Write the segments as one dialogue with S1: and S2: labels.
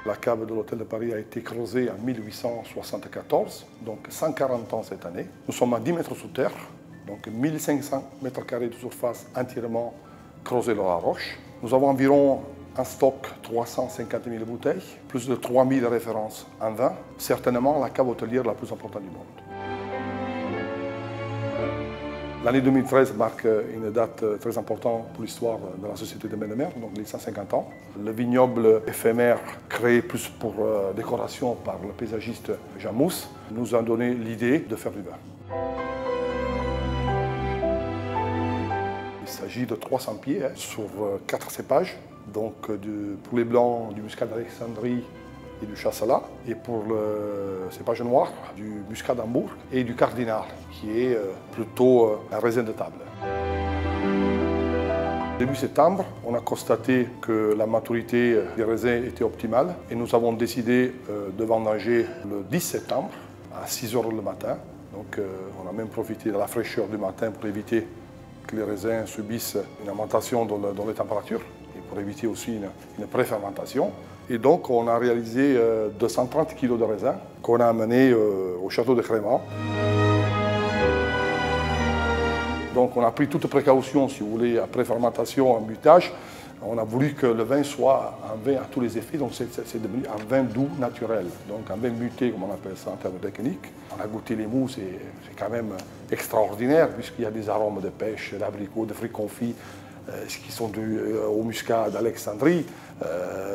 S1: La cave de l'Hôtel de Paris a été creusée en 1874, donc 140 ans cette année. Nous sommes à 10 mètres sous terre, donc 1500 mètres carrés de surface entièrement creusés dans la roche. Nous avons environ en stock 350 000 bouteilles, plus de 3000 références en vin, certainement la cave hôtelière la plus importante du monde. L'année 2013 marque une date très importante pour l'histoire de la société de Menemer, donc les 150 ans. Le vignoble éphémère, créé plus pour décoration par le paysagiste Jean Mousse, nous a donné l'idée de faire du vin. Il s'agit de 300 pieds sur 4 cépages, donc pour les blancs du muscat d'Alexandrie et du Chasselas, et pour le cépage noir, du muscat d'Hambourg et du cardinal, qui est plutôt un raisin de table. Début septembre, on a constaté que la maturité des raisins était optimale et nous avons décidé de vendanger le 10 septembre à 6 h le matin. Donc on a même profité de la fraîcheur du matin pour éviter que les raisins subissent une augmentation dans les températures et pour éviter aussi une préfermentation. Et donc, on a réalisé 230 kg de raisins qu'on a amenés au château de Crémant. Donc, on a pris toutes précautions, si vous voulez, après fermentation, en mutage. On a voulu que le vin soit un vin à tous les effets, donc c'est devenu un vin doux naturel. Donc, un vin muté, comme on appelle ça en termes techniques. On a goûté les mousses et c'est quand même extraordinaire, puisqu'il y a des arômes de pêche, d'abricots, de fruits confits, qui sont dus au muscat d'Alexandrie,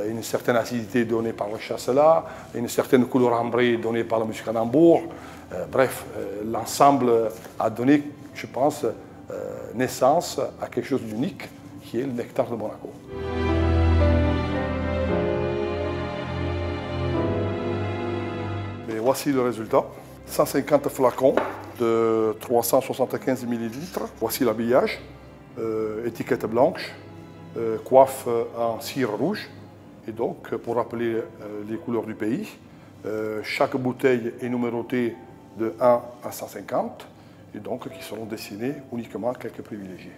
S1: une certaine acidité donnée par le Chasselas, une certaine couleur ambrée donnée par le muscat d'Hambourg. Bref, l'ensemble a donné, je pense, naissance à quelque chose d'unique, qui est le nectar de Monaco. Et voici le résultat. 150 flacons de 375 ml. Voici l'habillage. Étiquette blanche, coiffe en cire rouge, et donc pour rappeler les couleurs du pays. Chaque bouteille est numérotée de 1 à 150, et donc qui seront destinées uniquement à quelques privilégiés.